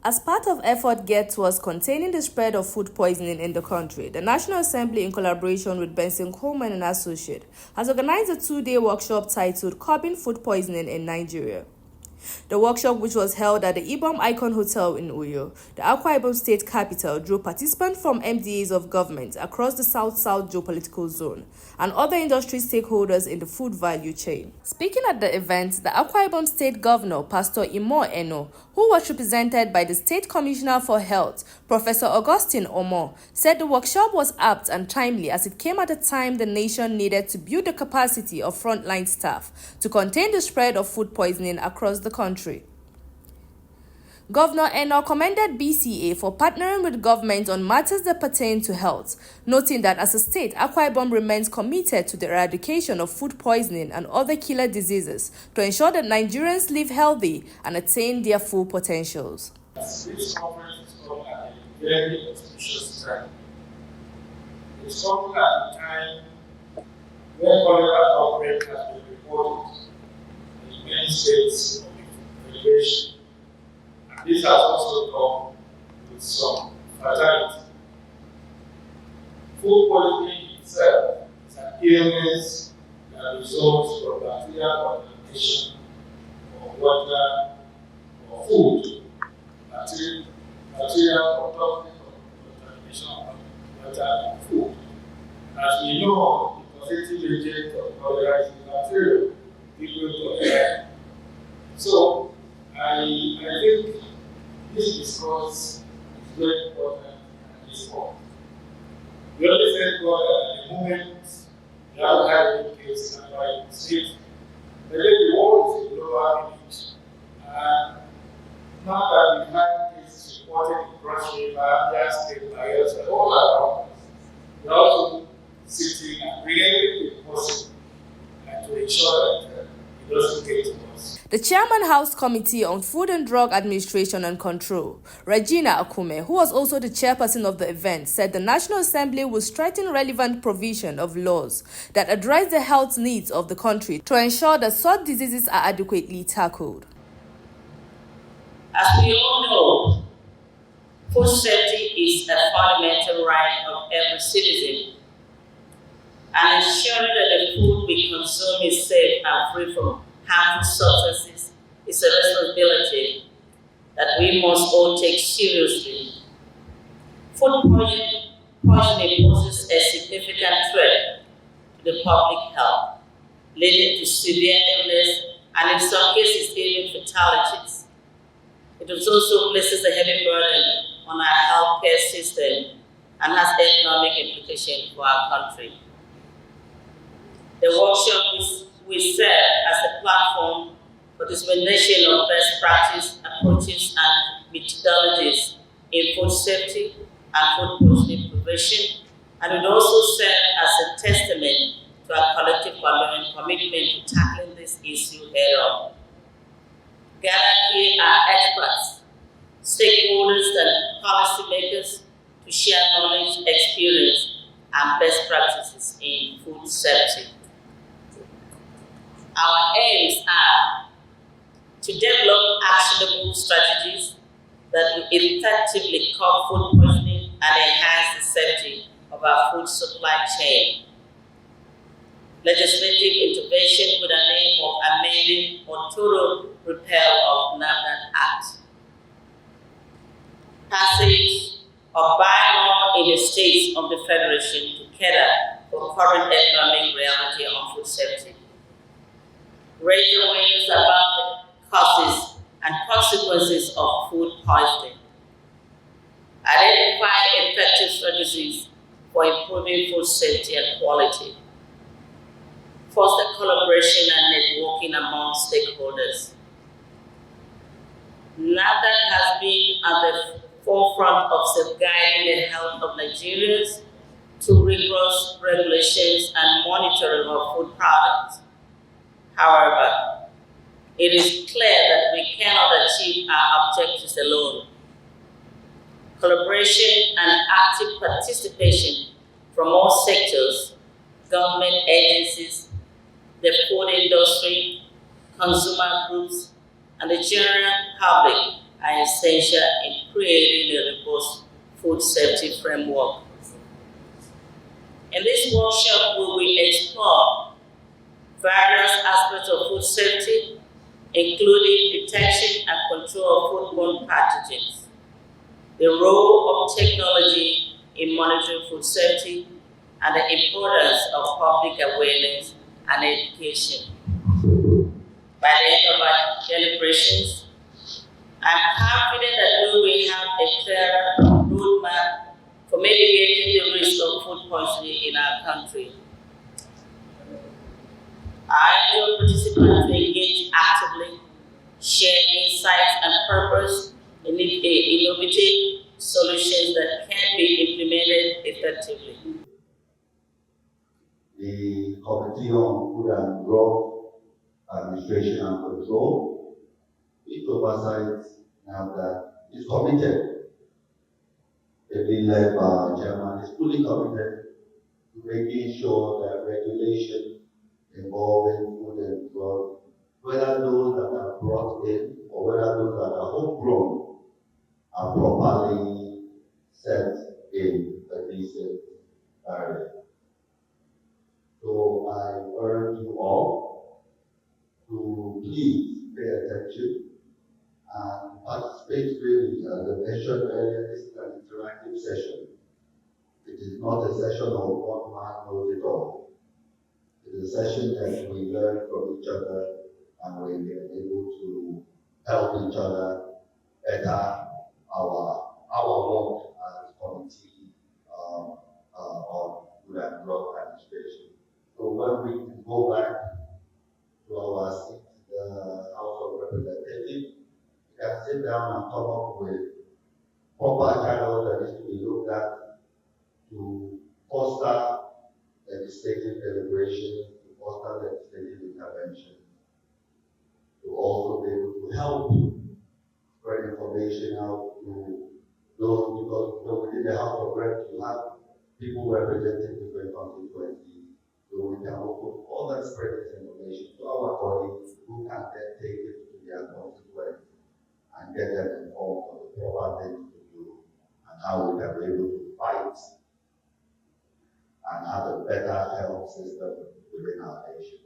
As part of effort geared towards containing the spread of food poisoning in the country, the National Assembly, in collaboration with Benson, Coleman and Associates, has organized a two-day workshop titled Curbing Food Poisoning in Nigeria. The workshop, which was held at the Ibom Icon Hotel in Uyo, the Akwa Ibom state capital, drew participants from MDAs of government across the South-South geopolitical zone and other industry stakeholders in the food value chain. Speaking at the event, the Akwa Ibom State Governor, Pastor Imo Eno, who was represented by the State Commissioner for Health, Professor Augustine Omo, said the workshop was apt and timely as it came at a time the nation needed to build the capacity of frontline staff to contain the spread of food poisoning across the country. Governor Eno commended BCA for partnering with government on matters that pertain to health, noting that as a state, Akwa Ibom remains committed to the eradication of food poisoning and other killer diseases to ensure that Nigerians live healthy and attain their full potentials. This conference is coming at a very auspicious time. It's coming at a time where cholera outbreak has been reported in many states of the Federation. This has also come with some fatality. Food poisoning itself is an illness that results from bacterial contamination of water or food, bacterial or toxic contamination of water and food. As we know, the causative agent of cholera is bacterial, equal to air. So, I think this discourse is very important at this point. We only thank God that at the moment we haven't had any case in our state, but then the world is a global village. And now that we've had cases reported in Cross River, Abia State, Bayelsa, and all around us, we're also sitting and bringing everything possible and to ensure that it doesn't get to us. The Chairman House Committee on Food and Drug Administration and Control, Regina Akume, who was also the chairperson of the event, said the National Assembly will strengthen relevant provision of laws that address the health needs of the country to ensure that such diseases are adequately tackled. As we all know, food safety is a fundamental right of every citizen, and ensuring that the food we consume is safe and free from harmful substances is a responsibility that we must all take seriously. Food poisoning poses a significant threat to the public health, leading to severe illness and in some cases even fatalities. It also places a heavy burden on our healthcare system and has economic implications for our country. The workshop will serve as a platform for dissemination of best practice approaches and methodologies in food safety and food poisoning prevention, and will also serve as a testament to our collective commitment to tackling this issue head-on. Gathered here are experts, stakeholders, and policymakers to share knowledge, experience, and best practices in food safety. Our aims are to develop actionable strategies that will effectively curb food poisoning and enhance the safety of our food supply chain. Legislative intervention with the aim of amending or total repeal of NAFDAC Act. Passage of bylaw in the states of the Federation to cater for current economic reality on food safety. Raise awareness about the causes and consequences of food poisoning. Identify effective strategies for improving food safety and quality. Foster collaboration and networking among stakeholders. NAFDAC has been at the forefront of safeguarding the health of Nigerians through rigorous regulations and monitoring of food products. However, it is clear that we cannot achieve our objectives alone. Collaboration and active participation from all sectors, government agencies, the food industry, consumer groups, and the general public are essential in creating a robust food safety framework. In this workshop, we will explore various aspects of food safety, including detection and control of foodborne pathogens, the role of technology in monitoring food safety, and the importance of public awareness and education. By the end of our deliberations, I'm confident that we will have a clearer roadmap for mitigating the risk of food poisoning in our country. I urge participants to engage actively, share insights and purpose, and innovative solutions that can be implemented effectively. The Committee on Food and Drug Administration and Control, its oversight now that is committed, being led by our chairman, is fully committed to making sure that regulation involving food and drug, whether those that are brought in or whether those that are homegrown, are properly set in a decent area. So I urge you all to please pay attention and participate really. As I mentioned earlier, this is an interactive session. It is not a session of one man knows it all. It is a session that we learn from each other and we are able to help each other better our work as committee on food and drug administration. So when we can go back to our seat, the House of Representatives, we can sit down and come up with proper channels that needs to be looked at to foster legislative deliberation, to foster legislative intervention, to also be able to help spread information out to those, because within the House of Reps you have people representing different constituencies, so we can also all that spread this information to our colleagues who can then take it to their constituents and get them informed on the proper things to do and how we can be able to fight and have a better health system within our nation.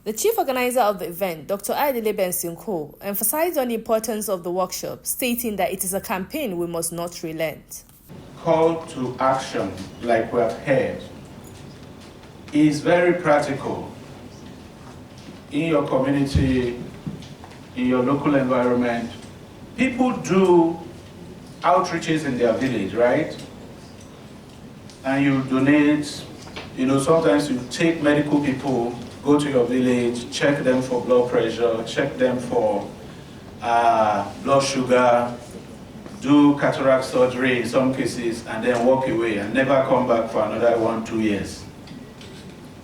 The chief organizer of the event, Dr. Benson, emphasized on the importance of the workshop, stating that it is a campaign we must not relent. Call to action, like we have heard, is very practical in your community, in your local environment. People do outreaches in their village, right? And you donate, sometimes you take medical people, go to your village, check them for blood pressure, check them for blood sugar, do cataract surgery in some cases, and then walk away and never come back for another 1-2 years.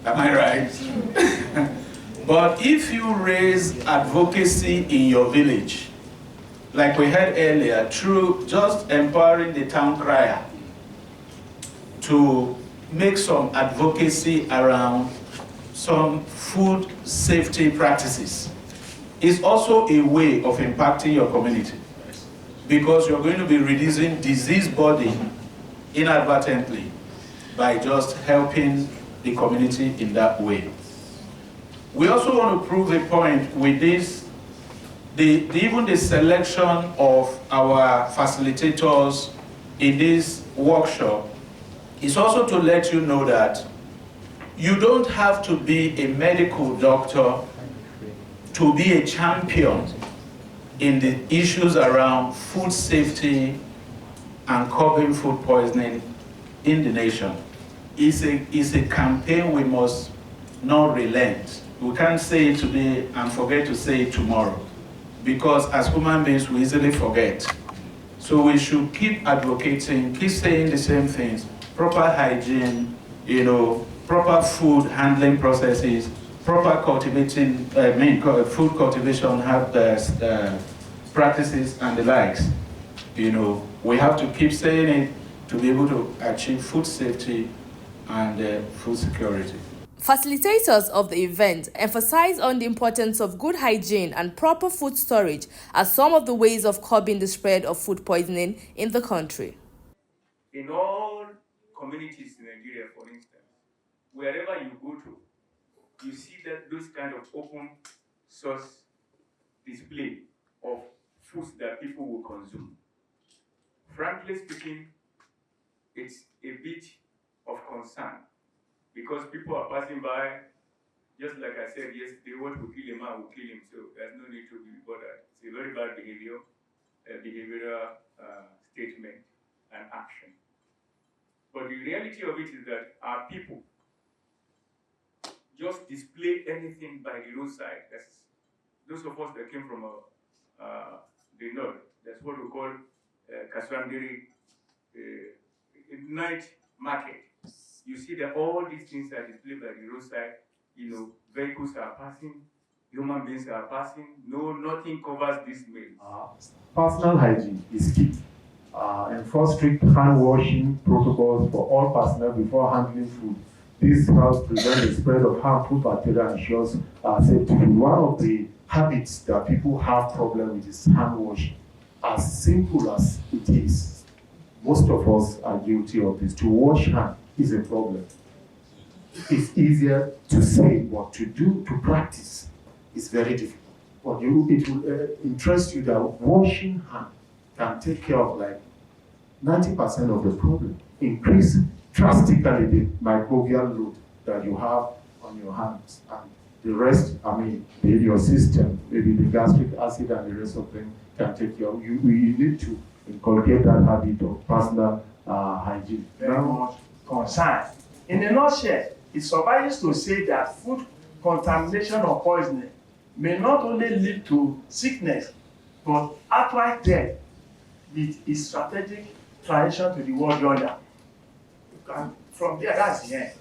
Am I right? But if you raise advocacy in your village, like we heard earlier, through just empowering the town crier to make some advocacy around some food safety practices, is also a way of impacting your community, because you're going to be reducing disease burden inadvertently by just helping the community in that way. We also want to prove a point with this, even the selection of our facilitators in this workshop is also to let you know that you don't have to be a medical doctor to be a champion in the issues around food safety and curbing food poisoning in the nation. It's a campaign we must not relent. We can't say it today and forget to say it tomorrow, because as human beings we easily forget. So we should keep advocating, keep saying the same things: proper hygiene, proper food handling processes, proper cultivating, food cultivation practices and the likes. We have to keep saying it to be able to achieve food safety and food security. Facilitators of the event emphasized on the importance of good hygiene and proper food storage as some of the ways of curbing the spread of food poisoning in the country. In all communities in Nigeria, for instance, wherever you go to, you see that those kind of open source display of foods that people will consume. Frankly speaking, it's a bit of concern because people are passing by, just like I said yesterday, what will kill a man will kill him, so there's no need to be bothered. It's a very bad behavioral statement and action. But the reality of it is that our people just display anything by the roadside. That's those of us that came from the north. That's what we call Kaswandiri night market. You see that all these things are displayed by the roadside. You know, vehicles are passing, human beings are passing. No, nothing covers this meal. Personal hygiene is key. Enforce strict hand washing protocols for all personnel before handling food. This helps prevent the spread of harmful bacteria and ensures safety. One of the habits that people have problem with is hand washing. As simple as it is, most of us are guilty of this. To wash hand is a problem. It's easier to say, but to practice is very difficult. But it will interest you that washing hand can take care of like 90% of the problem. Increase drastically the microbial load that you have on your hands, and the rest, your system, maybe the gastric acid and the rest of them can take care of you. We need to inculcate that habit of personal hygiene. Very much concerned. In a nutshell, it suffices to say that food contamination or poisoning may not only lead to sickness, but outright death with its strategic transition to the world order. And from there, that's the end.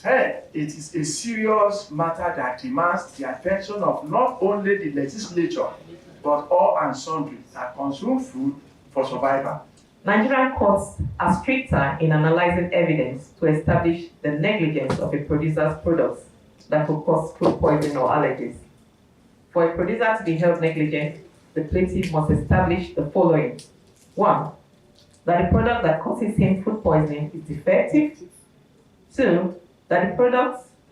Hey, it is a serious matter that demands the attention of not only the legislature, but all and sundry that consume food for survival. Nigerian courts are stricter in analyzing evidence to establish the negligence of a producer's products that could cause food poisoning or allergies. For a producer to be held negligent, the plaintiff must establish the following. 1. That the product that causes him food poisoning is defective. 2. That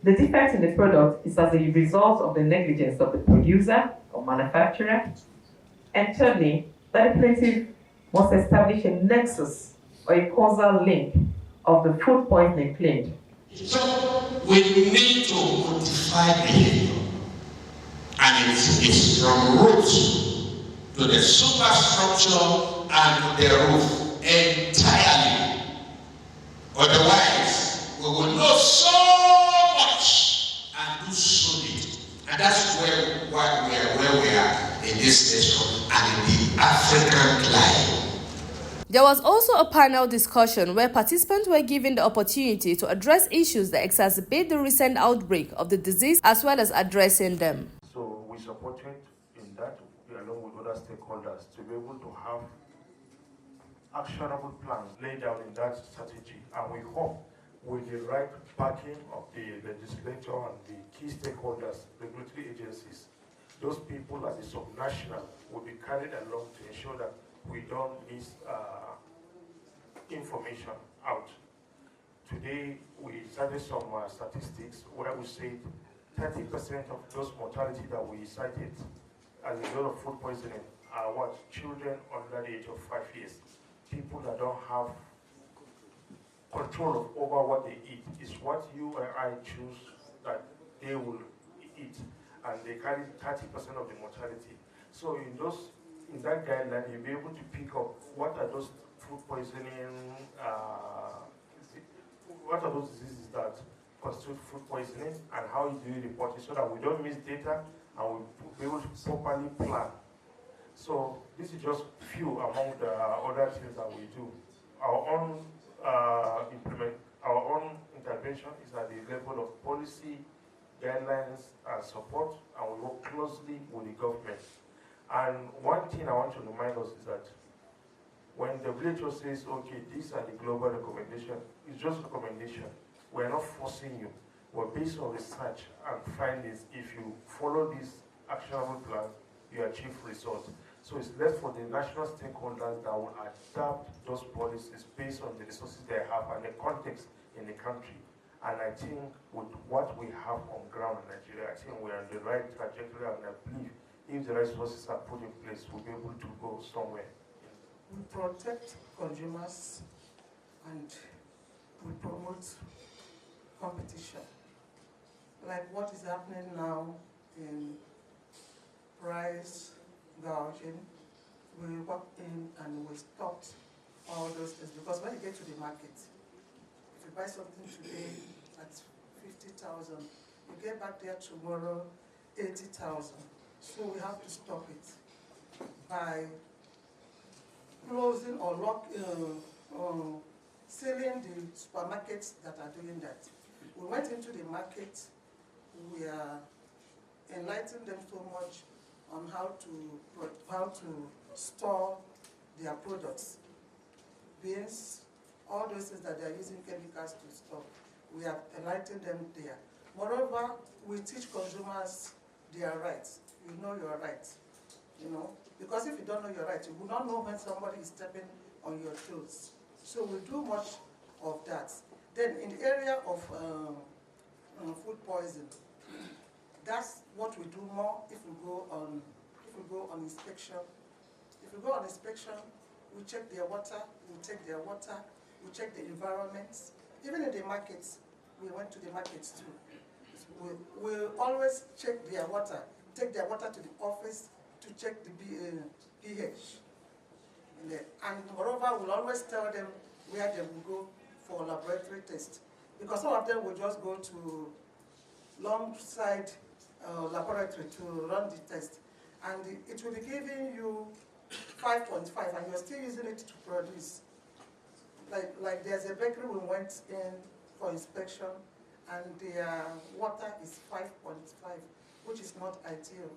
the defect in the product is as a result of the negligence of the producer or manufacturer. And thirdly, that the plaintiff must establish a nexus or a causal link of the food poisoning claimed. So we need to modify behavior, and it's from roots to the superstructure and to the roof entirely. Otherwise, we will know so much and do so little. And that's where we are in this nation and in the African life. There was also a panel discussion where participants were given the opportunity to address issues that exacerbate the recent outbreak of the disease as well as addressing them. So we supported in that, along with other stakeholders, to be able to have actionable plans laid out in that strategy. And we hope with the right backing of the legislature and the key stakeholders, regulatory agencies, those people at the subnational will be carried along to ensure that we don't miss information out. Today, we cited some statistics where we said 30% of those mortality that we cited as a result of food poisoning are what? Children under the age of 5 years. People that don't have control over what they eat. It's what you and I choose that they will eat, and they carry 30% of the mortality. So in that guideline, you'll be able to pick up what are those food poisoning, what are those diseases that constitute food poisoning, and how do you report it so that we don't miss data and we'll be able to properly plan. So this is just few among the other things that we do. Our own intervention is at the level of policy, guidelines, and support, and we work closely with the government. And one thing I want to remind us is that when the WHO says, okay, these are the global recommendations, it's just recommendation. We're not forcing you. We're based on research and findings. If you follow this actionable plan, you achieve results. So it's left for the national stakeholders that will adapt those policies based on the resources they have and the context in the country. And I think with what we have on ground in Nigeria, I think we're on the right trajectory, and I believe if the resources are put in place, we'll be able to go somewhere. We protect consumers and we promote competition. Like what is happening now in price gouging, we walk in and we stopped all those things, because when you get to the market, if you buy something today at 50,000, you get back there tomorrow 80,000. So we have to stop it by closing or sealing the supermarkets that are doing that. We went into the market, we are enlightening them so much on how to store their products. Beans, all those things that they are using chemicals to store, we have enlightened them there. Moreover, we teach consumers their rights. You know your rights, you know, because if you don't know your rights, you will not know when somebody is stepping on your toes. So we do much of that. Then in the area of food poisoning, that's what we do more if we go on inspection. If we go on inspection, we check their water, we take their water, we check the environment. Even in the markets, we went to the markets too. We always check their water, take their water to the office to check the pH. And moreover, we'll always tell them where they will go for laboratory tests. Because some of them will just go to long side laboratory to run the test. And it will be giving you 5.5 and you're still using it to produce. Like there's a bakery we went in for inspection and their water is 5.5, which is not ideal.